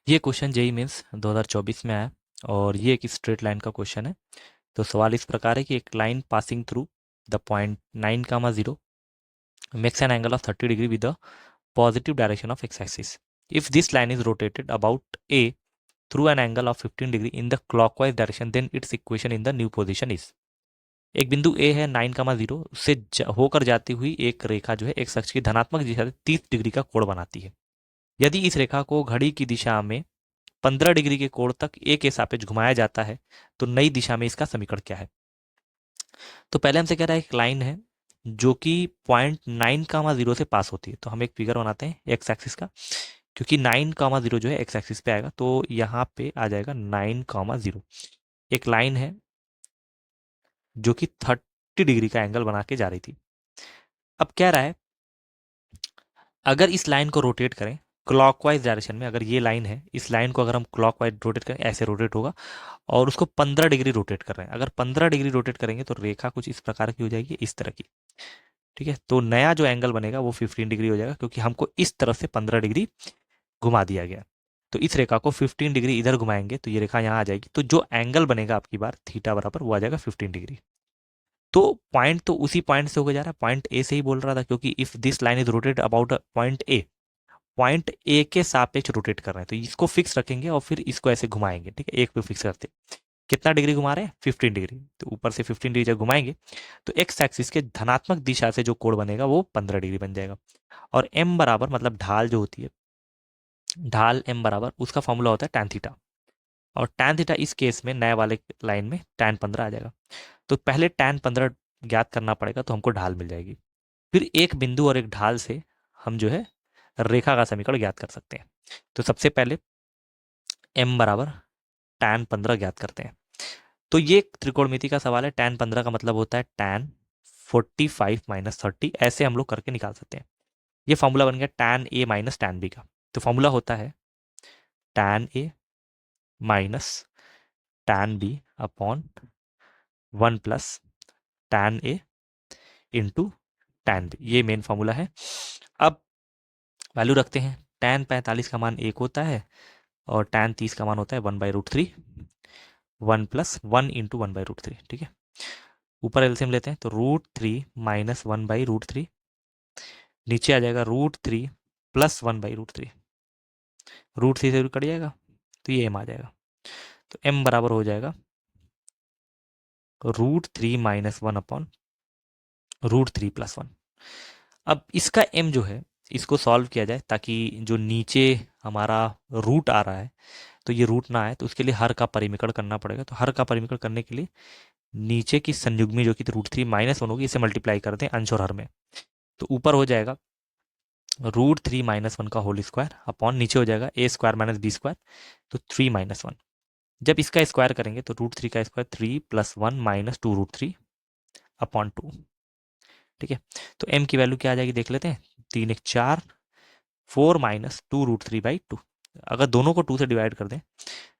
ये question JEE means 2024 में आया और ये एक स्ट्रेट लाइन का क्वेश्चन है। तो सवाल इस प्रकार है कि एक line passing through the point 9, 0 makes an angle of 30 degree with the positive direction of X axis. If this line is rotated about A through an angle of 15 degree in the clockwise direction then its equation in the new position is. एक बिंदु ए है 9, 0 उससे होकर जाती हुई एक रेखा जो है एक्स अक्ष की धनात्मक दिशा से 30 डिग्री का कोण बनाती है। यदि इस रेखा को घड़ी की दिशा में 15 डिग्री के कोण तक ए के सापेक्ष घुमाया जाता है तो नई दिशा में इसका समीकरण क्या है। तो पहले हमसे कह रहा है एक लाइन है जो कि पॉइंट 9, 0 से पास होती है। तो हम एक फिगर बनाते हैं एक्स एक्सिस का, क्योंकि 9, 0 जो है एक्स एक्सिस पे आएगा तो यहाँ पे आ जाएगा 9, 0। एक लाइन है जो कि 30 डिग्री का एंगल बना के जा रही थी। अब कह रहा है अगर इस लाइन को रोटेट करें क्लॉकवाइज डायरेक्शन में, अगर ये लाइन है इस लाइन को अगर हम क्लॉकवाइज रोटेट करें ऐसे रोटेट होगा और उसको 15 डिग्री रोटेट कर रहे हैं। अगर 15 डिग्री रोटेट करेंगे तो रेखा कुछ इस प्रकार की हो जाएगी, इस तरह की। ठीक है, तो नया जो एंगल बनेगा वो 15 डिग्री हो जाएगा क्योंकि हमको इस तरफ से 15 डिग्री घुमा दिया गया। तो इस रेखा को 15 डिग्री इधर घुमाएंगे तो ये रेखा यहाँ आ जाएगी। तो जो एंगल बनेगा आपकी बार थीटा बराबर वो आ जाएगा 15 डिग्री। तो पॉइंट तो उसी पॉइंट से होकर जा रहा है, पॉइंट ए से ही बोल रहा था क्योंकि if this line is rotate about point A के सापेक्ष रोटेट कर रहे हैं तो इसको फिक्स रखेंगे और फिर इसको ऐसे घुमाएंगे। ठीक है, एक पे फिक्स करते हैं। कितना डिग्री घुमा रहे हैं 15 डिग्री, तो ऊपर से 15 डिग्री जब घुमाएंगे तो एक्स एक्सिस के धनात्मक दिशा से जो कोण बनेगा वो 15 डिग्री बन जाएगा। और एम बराबर मतलब ढाल जो होती है, ढाल एम बराबर उसका फॉर्मूला होता है टैन थीटा। और टैन थीटा इस केस में नए वाले लाइन में टैन 15 आ जाएगा। तो पहले टैन 15 ज्ञात करना पड़ेगा तो हमको ढाल मिल जाएगी। फिर एक बिंदु और एक ढाल से हम जो है रेखा का समीकरण ज्ञात कर सकते हैं। तो सबसे पहले एम बराबर टैन 15 ज्ञात करते हैं। तो ये एक त्रिकोणमिति का सवाल है। टैन 15 का मतलब होता है टैन 45 - 30, ऐसे हम लोग करके निकाल सकते हैं। ये फॉर्मूला बन गया tan A minus tan B का। तो फॉर्मूला होता है tan A minus tan B upon 1 + tan A into tan B, ये मेन फॉर्मूला है। अब वैल्यू रखते हैं। टैन 45 का मान 1 होता है और टैन 30 का मान होता है 1/√3, 1 + 1 इंटू 1/√3। ठीक है, ऊपर एलसीएम लेते हैं तो √3 - 1/√3, नीचे आ जाएगा √3 + 1/√3। √3 से कट जाएगा तो ये एम आ जाएगा। तो एम बराबर हो जाएगा √3 - 1 अपॉन √3 + 1। अब इसका एम जो है इसको सॉल्व किया जाए ताकि जो नीचे हमारा रूट आ रहा है तो ये रूट ना आए, तो उसके लिए हर का परिमीकरण करना पड़ेगा। तो हर का परिमीकरण करने के लिए नीचे की संयुग्मी जो कि √3 - 1 होगी इसे मल्टीप्लाई करते हैं अंश और हर में। तो ऊपर हो जाएगा √3 - 1 का होल स्क्वायर अपॉन नीचे हो जाएगा a² - b², तो 3 - 1। जब इसका स्क्वायर करेंगे तो √3 का स्क्वायर 3 + 1 - 2√3 अपॉन 2। ठीक है, तो m की वैल्यू क्या आ जाएगी देख लेते हैं। 3 × 4, 4 - 2√3/2। अगर दोनों को 2 से डिवाइड कर दें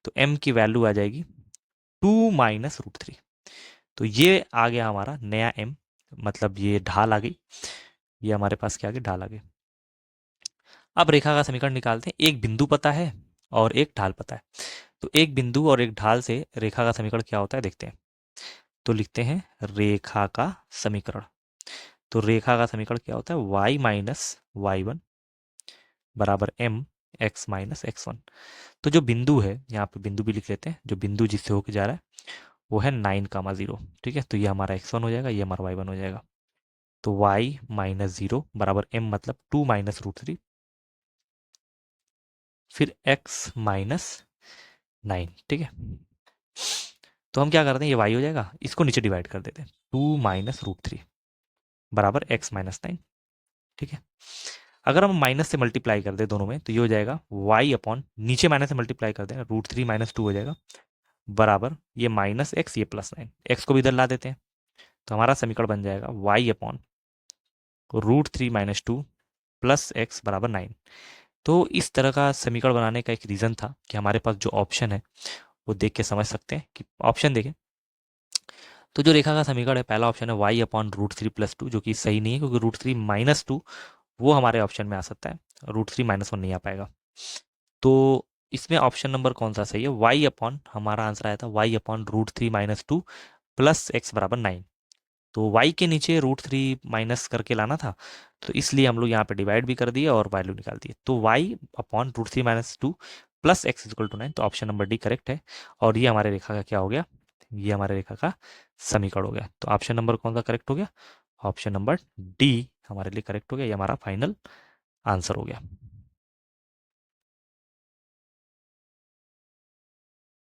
तो m की वैल्यू आ जाएगी 2 - √3। तो ये आ गया हमारा नया m, मतलब ये ढाल आ गई। ये हमारे पास क्या आ गई, ढाल आ गई। अब रेखा का समीकरण निकालते हैं। एक बिंदु पता है और एक ढाल पता है। तो एक बिंदु और एक ढाल से रेखा का समीकरण क्या होता है देखते हैं। तो लिखते हैं रेखा का समीकरण। तो रेखा का समीकरण क्या होता है, y - y1 बराबर m x - x1। तो जो बिंदु है यहाँ पे बिंदु भी लिख लेते हैं, जो बिंदु जिससे होके जा रहा है वो है 9, 0। ठीक है, तो ये हमारा x1 हो जाएगा, ये हमारा y1 हो जाएगा। तो y - 0 बराबर m मतलब 2 - √3, फिर x - 9। ठीक है, तो हम क्या करते हैं, ये y हो जाएगा, इसको नीचे डिवाइड कर देते हैं। 2 - √3 बराबर x - 9। ठीक है, अगर हम माइनस से मल्टीप्लाई कर दे दोनों में तो ये हो जाएगा y अपॉन नीचे माइनस से मल्टीप्लाई कर दें √3 - 2 हो जाएगा बराबर ये -x ये +9, x को भी इधर ला देते हैं तो हमारा समीकरण बन जाएगा y अपॉन √3 - 2 प्लस x बराबर 9। तो इस तरह का समीकरण बनाने का एक रीज़न था कि हमारे पास जो ऑप्शन है वो देख के समझ सकते हैं कि ऑप्शन देखें। तो जो रेखा का समीकरण है पहला ऑप्शन है y अपॉन √3 + 2, जो कि सही नहीं है क्योंकि √3 - 2 वो हमारे ऑप्शन में आ सकता है, √3 - 1 नहीं आ पाएगा। तो इसमें ऑप्शन नंबर कौन सा सही है, वाई अपॉन, हमारा आंसर आया था वाई अपॉन √3 - 2 प्लस एक्स बराबर 9। तो y के नीचे √3 माइनस करके लाना था, तो इसलिए हम लोग यहाँ पे डिवाइड भी कर दिए और वैल्यू निकाल दिए। तो y upon √3 - 2 plus X equal to 9, तो ऑप्शन नंबर डी करेक्ट है। और ये हमारे रेखा का क्या हो गया, ये हमारे रेखा का समीकरण हो गया। तो ऑप्शन नंबर कौन सा करेक्ट हो गया, ऑप्शन नंबर डी हमारे लिए करेक्ट हो गया। ये हमारा फाइनल आंसर हो गया।